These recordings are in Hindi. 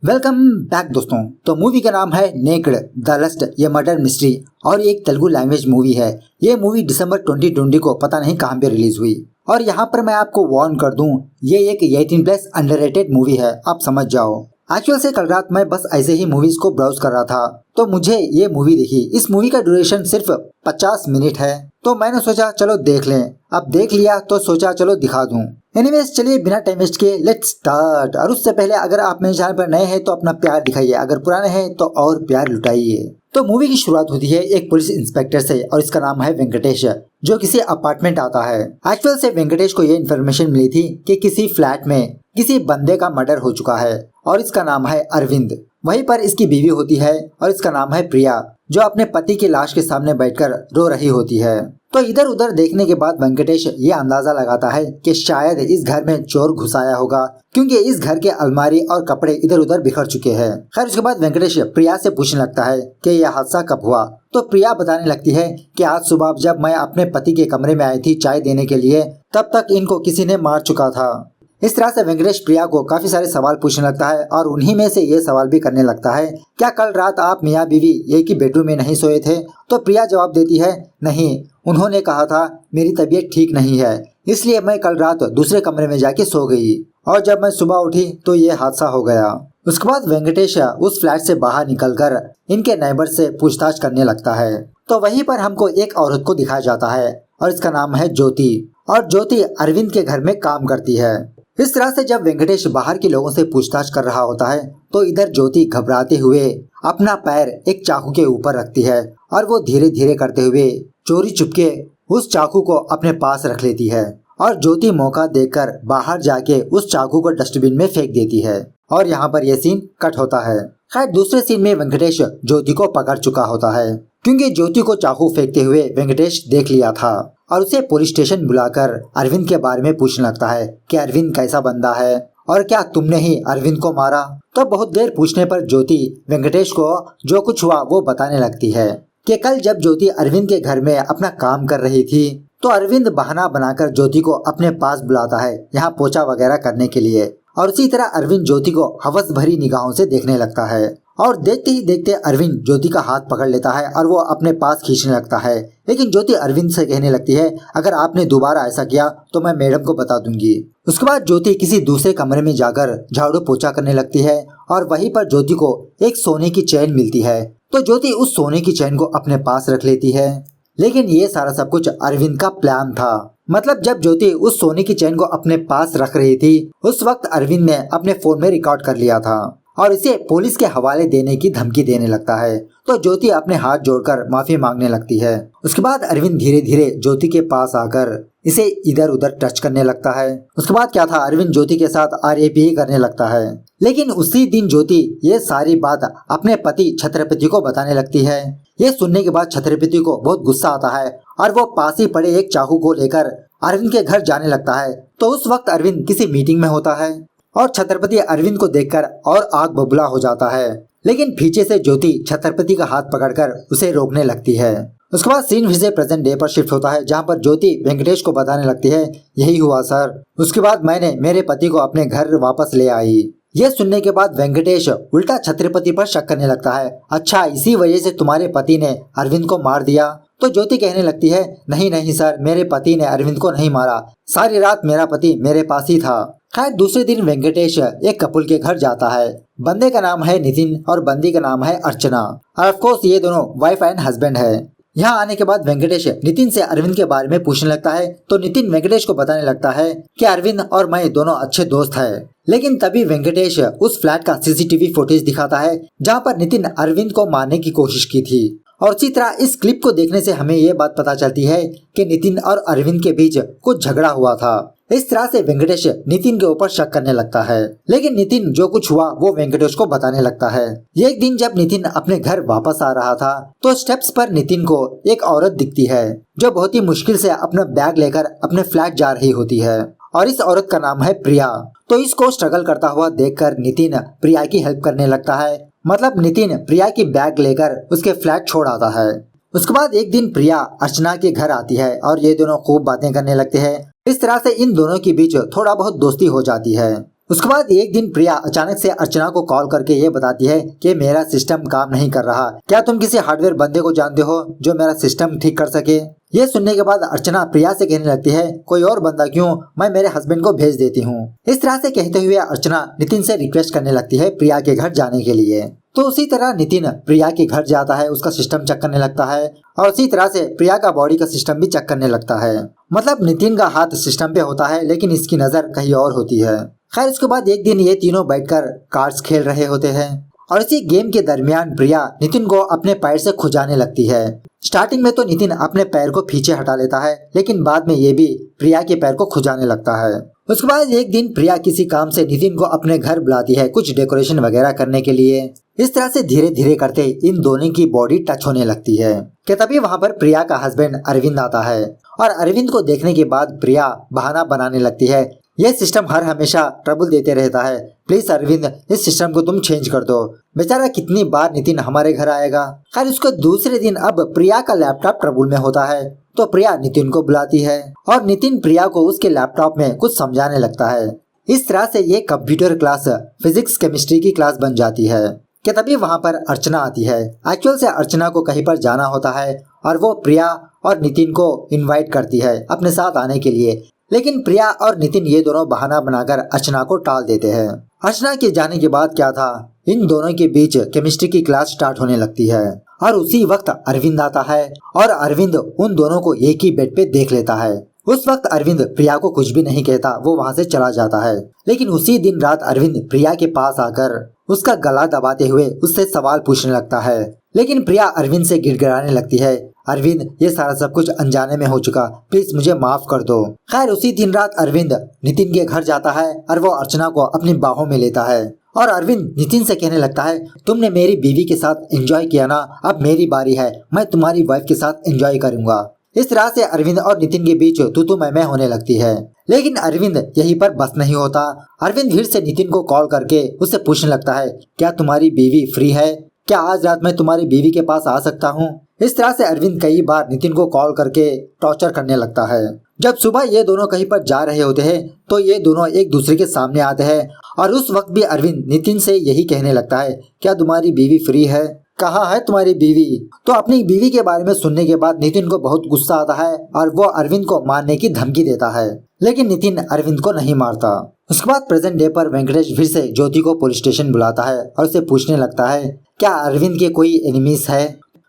वेलकम बैक दोस्तों। तो मूवी का नाम है नेक्ड द लस्ट, ये मर्डर मिस्ट्री और ये एक तेलुगु लैंग्वेज मूवी है। ये मूवी दिसंबर 2020 को पता नहीं कहां पे रिलीज हुई। और यहाँ पर मैं आपको वार्न कर दूं, ये एक 18+ अंडररेटेड मूवी है, आप समझ जाओ। एक्चुअल से कल रात मैं बस ऐसे ही मूवीज को ब्राउज कर रहा था तो मुझे ये मूवी दिखी। इस मूवी का ड्यूरेशन सिर्फ 50 मिनट है, तो मैंने सोचा चलो देख लें। अब देख लिया तो सोचा चलो दिखा दूं। एनीवेज चलिए बिना टाइम वेस्ट किए लेट्स स्टार्ट। और उससे पहले अगर आप मेरे चैनल पर नए हैं तो अपना प्यार दिखाइए, अगर पुराने हैं तो और प्यार लुटाइए। तो मूवी की शुरुआत होती है एक पुलिस इंस्पेक्टर से और इसका नाम है वेंकटेश, जो किसी अपार्टमेंट आता है। एक्चुअल से वेंकटेश को ये इन्फॉर्मेशन मिली थी कि किसी फ्लैट में किसी बंदे का मर्डर हो चुका है और इसका नाम है अरविंद। वहीं पर इसकी बीवी होती है और इसका नाम है प्रिया, जो अपने पति की लाश के सामने बैठकर रो रही होती है। तो इधर उधर देखने के बाद वेंकटेश ये अंदाजा लगाता है कि शायद इस घर में चोर घुस आया होगा, क्योंकि इस घर के अलमारी और कपड़े इधर उधर बिखर चुके हैं। खैर उसके बाद वेंकटेश प्रिया से पूछने लगता है कि यह हादसा कब हुआ। तो प्रिया बताने लगती है कि आज सुबह जब मैं अपने पति के कमरे में आई थी चाय देने के लिए, तब तक इनको किसी ने मार चुका था। इस तरह से वेंकटेश प्रिया को काफी सारे सवाल पूछने लगता है और उन्हीं में से ये सवाल भी करने लगता है, क्या कल रात आप मियाँ बीवी एक ही बेडरूम में नहीं सोए थे? तो प्रिया जवाब देती है, नहीं, उन्होंने कहा था मेरी तबीयत ठीक नहीं है, इसलिए मैं कल रात दूसरे कमरे में जाके सो गई और जब मैं सुबह उठी तो ये हादसा हो गया। उसके बाद वेंकटेश उस फ्लैट से बाहर निकलकर इनके नेबर से पूछताछ करने लगता है। तो वहीं पर हमको एक औरत को दिखाया जाता है और इसका नाम है ज्योति, और ज्योति अरविंद के घर में काम करती है। इस तरह से जब वेंकटेश बाहर के लोगों से पूछताछ कर रहा होता है तो इधर ज्योति घबराते हुए अपना पैर एक चाकू के ऊपर रखती है और वो धीरे धीरे करते हुए चोरी चुपके उस चाकू को अपने पास रख लेती है। और ज्योति मौका देखकर बाहर जाके उस चाकू को डस्टबिन में फेंक देती है और यहाँ पर यह सीन कट होता है। खैर दूसरे सीन में वेंकटेश ज्योति को पकड़ चुका होता है, क्योंकि ज्योति को चाकू फेंकते हुए वेंकटेश देख लिया था और उसे पुलिस स्टेशन बुलाकर अरविंद के बारे में पूछने लगता है कि अरविंद कैसा बंदा है और क्या तुमने ही अरविंद को मारा? तो बहुत देर पूछने पर ज्योति वेंकटेश को जो कुछ हुआ वो बताने लगती है कि कल जब ज्योति अरविंद के घर में अपना काम कर रही थी तो अरविंद बहाना बनाकर ज्योति को अपने पास बुलाता है यहाँ पोछा वगैरह करने के लिए, और उसी तरह अरविंद ज्योति को हवस भरी निगाहों से देखने लगता है। और देखते ही देखते अरविंद ज्योति का हाथ पकड़ लेता है और वो अपने पास खींचने लगता है। लेकिन ज्योति अरविंद से कहने लगती है, अगर आपने दोबारा ऐसा किया तो मैं मैडम को बता दूंगी। उसके बाद ज्योति किसी दूसरे कमरे में जाकर झाड़ू पोछा करने लगती है और वहीं पर ज्योति को एक सोने की चैन मिलती है। तो ज्योति उस सोने की चैन को अपने पास रख लेती है। लेकिन ये सारा सब कुछ अरविंद का प्लान था। मतलब जब ज्योति उस सोने की चैन को अपने पास रख रही थी उस वक्त अरविंद ने अपने फोन में रिकॉर्ड कर लिया था और इसे पुलिस के हवाले देने की धमकी देने लगता है। तो ज्योति अपने हाथ जोड़कर माफी मांगने लगती है। उसके बाद अरविंद धीरे धीरे ज्योति के पास आकर इसे इधर उधर टच करने लगता है। उसके बाद क्या था, अरविंद ज्योति के साथ आरएपी करने लगता है। लेकिन उसी दिन ज्योति ये सारी बात अपने पति छत्रपति को बताने लगती है। ये सुनने के बाद छत्रपति को बहुत गुस्सा आता है और वो पास ही पड़े एक चाकू को लेकर अरविंद के घर जाने लगता है। तो उस वक्त अरविंद किसी मीटिंग में होता है और छत्रपति अरविंद को देखकर और आग बबूला हो जाता है। लेकिन पीछे से ज्योति छत्रपति का हाथ पकड़कर उसे रोकने लगती है। उसके बाद सीन फिर से प्रेजेंट डे पर शिफ्ट होता है, जहां पर ज्योति वेंकटेश को बताने लगती है, यही हुआ सर। उसके बाद मैंने मेरे पति को अपने घर वापस ले आई। ये सुनने के बाद वेंकटेश उल्टा छत्रपति पर शक करने लगता है, अच्छा इसी वजह से तुम्हारे पति ने अरविंद को मार दिया? तो ज्योति कहने लगती है, नहीं नहीं सर, मेरे पति ने अरविंद को नहीं मारा, सारी रात मेरा पति मेरे पास ही था। खैर दूसरे दिन वेंकटेश एक कपल के घर जाता है। बंदे का नाम है नितिन और बंदी का नाम है अर्चना, और ऑफ कोर्स ये दोनों वाइफ एंड हस्बैंड है। यहाँ आने के बाद वेंकटेश नितिन से अरविंद के बारे में पूछने लगता है। तो नितिन वेंकटेश को बताने लगता है कि अरविंद और मैं दोनों अच्छे दोस्त हैं। लेकिन तभी वेंकटेश उस फ्लैट का सीसीटीवी फुटेज दिखाता है जहाँ पर नितिन अरविंद को मारने की कोशिश की थी। और इसी तरह इस क्लिप को देखने से हमें ये बात पता चलती है कि नितिन और अरविंद के बीच कुछ झगड़ा हुआ था। इस तरह से वेंकटेश नितिन के ऊपर शक करने लगता है। लेकिन नितिन जो कुछ हुआ वो वेंकटेश को बताने लगता है। एक दिन जब नितिन अपने घर वापस आ रहा था तो स्टेप्स पर नितिन को एक औरत दिखती है जो बहुत ही मुश्किल से अपना बैग लेकर अपने फ्लैट जा रही होती है, और इस औरत का नाम है प्रिया। तो इसको स्ट्रगल करता हुआ देखकर नितिन प्रिया की हेल्प करने लगता है। मतलब नितिन प्रिया की बैग लेकर उसके फ्लैट छोड़ आता है। उसके बाद एक दिन प्रिया अर्चना के घर आती है और ये दोनों खूब बातें करने लगते हैं। इस तरह से इन दोनों के बीच थोड़ा बहुत दोस्ती हो जाती है। उसके बाद एक दिन प्रिया अचानक से अर्चना को कॉल करके ये बताती है कि मेरा सिस्टम काम नहीं कर रहा, क्या तुम किसी हार्डवेयर बंदे को जानते हो जो मेरा सिस्टम ठीक कर सके। ये सुनने के बाद अर्चना प्रिया से कहने लगती है, कोई और बंदा क्यों, मैं मेरे हस्बैंड को भेज देती हूँ। इस तरह से कहते हुए अर्चना नितिन से रिक्वेस्ट करने लगती है प्रिया के घर जाने के लिए। तो उसी तरह नितिन प्रिया के घर जाता है, उसका सिस्टम चेक करने लगता है और उसी तरह से प्रिया का बॉडी का सिस्टम भी चेक करने लगता है। मतलब नितिन का हाथ सिस्टम पे होता है लेकिन इसकी नजर कहीं और होती है। खैर उसके बाद एक दिन ये तीनों बैठकर कार्ड्स खेल रहे होते हैं और इसी गेम के दरमियान प्रिया नितिन को अपने पैर से खुजाने लगती है। स्टार्टिंग में तो नितिन अपने पैर को पीछे हटा लेता है लेकिन बाद में ये भी प्रिया के पैर को खुजाने लगता है। उसके बाद एक दिन प्रिया किसी काम से नितिन को अपने घर बुलाती है कुछ डेकोरेशन वगैरह करने के लिए। इस तरह से धीरे धीरे करते इन दोनों की बॉडी टच होने लगती है कि तभी वहाँ पर प्रिया का हस्बैंड अरविंद आता है और अरविंद को देखने के बाद प्रिया बहाना बनाने लगती है, यह सिस्टम हर हमेशा ट्रबल देते रहता है, प्लीज अरविंद इस सिस्टम को तुम चेंज कर दो, बेचारा कितनी बार नितिन हमारे घर आएगा। खैर उसके दूसरे दिन अब प्रिया का लैपटॉप ट्रबल में होता है तो प्रिया नितिन को बुलाती है और नितिन प्रिया को उसके लैपटॉप में कुछ समझाने लगता है। इस तरह से ये कंप्यूटर क्लास फिजिक्स केमिस्ट्री की क्लास बन जाती है कि तभी वहाँ पर अर्चना आती है। एक्चुअल से अर्चना को कहीं पर जाना होता है और वो प्रिया और नितिन को इनवाइट करती है अपने साथ आने के लिए, लेकिन प्रिया और नितिन ये दोनों बहाना बनाकर अर्चना को टाल देते हैं। अर्चना के जाने के बाद क्या था, इन दोनों के बीच केमिस्ट्री की क्लास स्टार्ट होने लगती है और उसी वक्त अरविंद आता है और अरविंद उन दोनों को एक ही बेड पे देख लेता है। उस वक्त अरविंद प्रिया को कुछ भी नहीं कहता, वो वहाँ से चला जाता है। लेकिन उसी दिन रात अरविंद प्रिया के पास आकर उसका गला दबाते हुए उससे सवाल पूछने लगता है, लेकिन प्रिया अरविंद से गिड़गिड़ाने लगती है, अरविंद ये सारा सब कुछ अनजाने में हो चुका, प्लीज मुझे माफ कर दो। खैर उसी दिन रात अरविंद नितिन के घर जाता है और वो अर्चना को अपनी बाहों में लेता है और अरविंद नितिन से कहने लगता है, तुमने मेरी बीवी के साथ एंजॉय किया ना, अब मेरी बारी है, मैं तुम्हारी वाइफ के साथ एंजॉय करूंगा। इस तरह से अरविंद और नितिन के बीच तू मैं होने लगती है। लेकिन अरविंद यहीं पर बस नहीं होता। अरविंद फिर से नितिन को कॉल करके उससे पूछने लगता है, क्या तुम्हारी बीवी फ्री है, क्या आज रात मैं तुम्हारी बीवी के पास आ सकता हूँ। इस तरह से अरविंद कई बार नितिन को कॉल करके टॉर्चर करने लगता है। जब सुबह ये दोनों कहीं पर जा रहे होते हैं तो ये दोनों एक दूसरे के सामने आते हैं और उस वक्त भी अरविंद नितिन से यही कहने लगता है, क्या तुम्हारी बीवी फ्री है, कहाँ है तुम्हारी बीवी। तो अपनी बीवी के बारे में सुनने के बाद नितिन को बहुत गुस्सा आता है और वो अरविंद को मारने की धमकी देता है, लेकिन नितिन अरविंद को नहीं मारता। उसके बाद प्रेजेंट डे पर वेंकटेश फिर से ज्योति को पुलिस स्टेशन बुलाता है और उसे पूछने लगता है, क्या अरविंद के कोई एनिमीज है।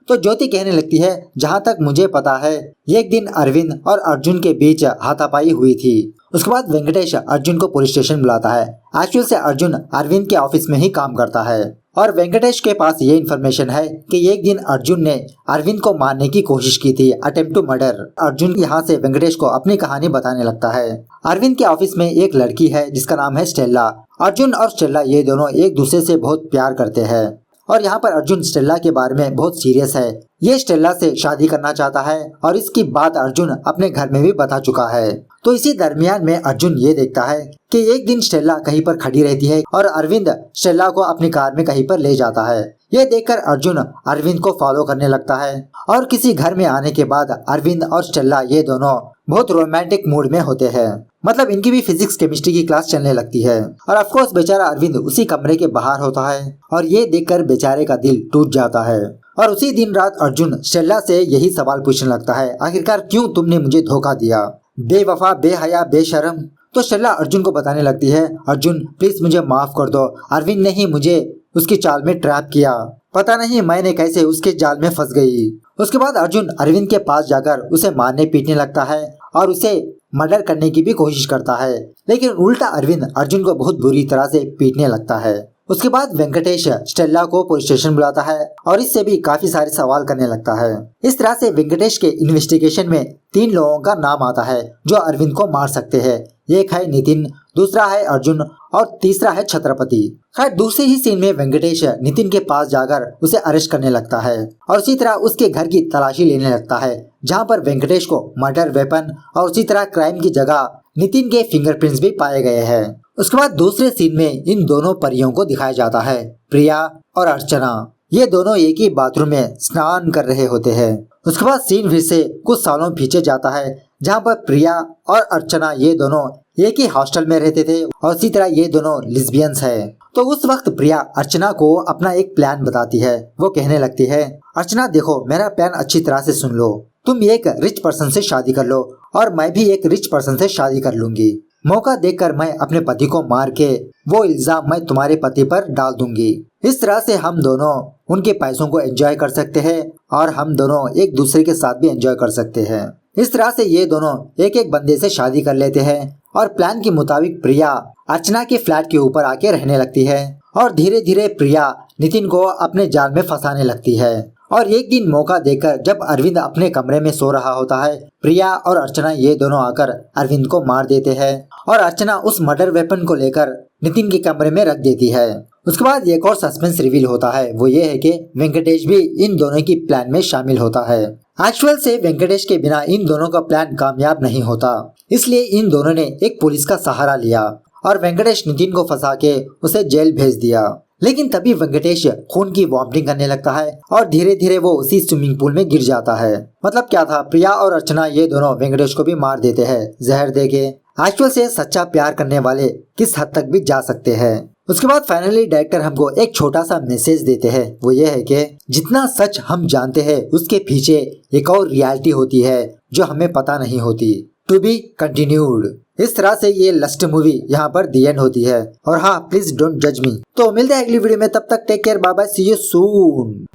तो ज्योति कहने लगती है, जहाँ तक मुझे पता है एक दिन अरविंद और अर्जुन के बीच हाथापाई हुई थी। उसके बाद वेंकटेश अर्जुन को पुलिस स्टेशन बुलाता है। एक्चुअल से अर्जुन अरविंद के ऑफिस में ही काम करता है और वेंकटेश के पास ये इन्फॉर्मेशन है कि एक दिन अर्जुन ने अरविंद को मारने की कोशिश की थी, अटेम्प्ट टू मर्डर। अर्जुन यहाँ से वेंकटेश को अपनी कहानी बताने लगता है। अरविंद के ऑफिस में एक लड़की है जिसका नाम है स्टेला। अर्जुन और स्टेला ये दोनों एक दूसरे से बहुत प्यार करते हैं और यहाँ पर अर्जुन स्टेला के बारे में बहुत सीरियस है। ये स्टेला से शादी करना चाहता है और इसकी बात अर्जुन अपने घर में भी बता चुका है। तो इसी दरमियान में अर्जुन ये देखता है कि एक दिन स्टेला कहीं पर खड़ी रहती है और अरविंद स्टेला को अपनी कार में कहीं पर ले जाता है। ये देखकर अर्जुन अरविंद को फॉलो करने लगता है और किसी घर में आने के बाद अरविंद और स्टेला ये दोनों बहुत रोमांटिक मूड में होते हैं। मतलब इनकी भी फिजिक्स केमिस्ट्री की क्लास चलने लगती है और ऑफ कोर्स बेचारा अरविंद उसी कमरे के बाहर होता है और ये देखकर बेचारे का दिल टूट जाता है। और उसी दिन रात अर्जुन स्टेला से यही सवाल पूछने लगता है, आखिरकार क्यों तुमने मुझे धोखा दिया, बेवफा, बेहया, बेशर्म। तो स्टेला अर्जुन को बताने लगती है, अर्जुन प्लीज मुझे माफ कर दो, अरविंद ने ही मुझे उसकी चाल में ट्रैप किया, पता नहीं मैंने कैसे उसके जाल में फंस गई। उसके बाद अर्जुन अरविंद के पास जाकर उसे मारने पीटने लगता है और उसे मर्डर करने की भी कोशिश करता है, लेकिन उल्टा अरविंद अर्जुन को बहुत बुरी तरह से पीटने लगता है। उसके बाद वेंकटेश स्टेला को पुलिस स्टेशन बुलाता है और इससे भी काफी सारे सवाल करने लगता है। इस तरह से वेंकटेश के इन्वेस्टिगेशन में 3 लोगों का नाम आता है जो अरविंद को मार सकते हैं। एक है नितिन, दूसरा है अर्जुन और तीसरा है छत्रपति। खैर दूसरे ही सीन में वेंकटेश नितिन के पास जाकर उसे अरेस्ट करने लगता है और उसी तरह उसके घर की तलाशी लेने लगता है, जहाँ पर वेंकटेश को मर्डर वेपन और उसी तरह क्राइम की जगह नितिन के फिंगरप्रिंट्स भी पाए गए हैं। उसके बाद दूसरे सीन में इन दोनों परियों को दिखाया जाता है, प्रिया और अर्चना। ये दोनों एक ही बाथरूम में स्नान कर रहे होते हैं। उसके बाद सीन फिर से कुछ सालों पीछे जाता है, जहाँ पर प्रिया और अर्चना ये दोनों एक ही हॉस्टल में रहते थे और इसी तरह ये दोनों लिस्बियंस है। तो उस वक्त प्रिया अर्चना को अपना एक प्लान बताती है। वो कहने लगती है, अर्चना देखो मेरा प्लान अच्छी तरह से सुन लो, तुम एक रिच पर्सन से शादी कर लो और मैं भी एक रिच पर्सन से शादी कर लूंगी। मौका देखकर मैं अपने पति को मार के वो इल्जाम मैं तुम्हारे पति पर डाल दूंगी। इस तरह से हम दोनों उनके पैसों को एंजॉय कर सकते हैं और हम दोनों एक दूसरे के साथ भी एंजॉय कर सकते हैं। इस तरह से ये दोनों एक एक बंदे से शादी कर लेते हैं और प्लान के मुताबिक प्रिया अर्चना के फ्लैट के ऊपर आके रहने लगती है और धीरे धीरे प्रिया नितिन को अपने जाल में फंसाने लगती है। और एक दिन मौका देकर जब अरविंद अपने कमरे में सो रहा होता है, प्रिया और अर्चना ये दोनों आकर अरविंद को मार देते हैं और अर्चना उस मर्डर वेपन को लेकर नितिन के कमरे में रख देती है। उसके बाद एक और सस्पेंस रिवील होता है, वो ये है कि वेंकटेश भी इन दोनों की प्लान में शामिल होता है। एक्चुअल से वेंकटेश के बिना इन दोनों का प्लान कामयाब नहीं होता, इसलिए इन दोनों ने एक पुलिस का सहारा लिया और वेंकटेश नितिन को फंसा के उसे जेल भेज दिया। लेकिन तभी वेंकटेश खून की वॉमिटिंग करने लगता है और धीरे धीरे वो उसी स्विमिंग पूल में गिर जाता है। मतलब क्या था, प्रिया और अर्चना ये दोनों वेंकटेश को भी मार देते हैं जहर देके। एक्चुअल से सच्चा प्यार करने वाले किस हद तक भी जा सकते हैं। उसके बाद फाइनली डायरेक्टर हमको एक छोटा सा मैसेज देते हैं, वो ये है कि जितना सच हम जानते हैं उसके पीछे एक और रियलिटी होती है जो हमें पता नहीं होती। To be continued. इस तरह से ये लस्ट मूवी यहाँ पर दी एंड होती है। और हाँ, प्लीज डोंट जज मी। तो मिलते हैं अगली वीडियो में, तब तक take care, bye bye, see you soon.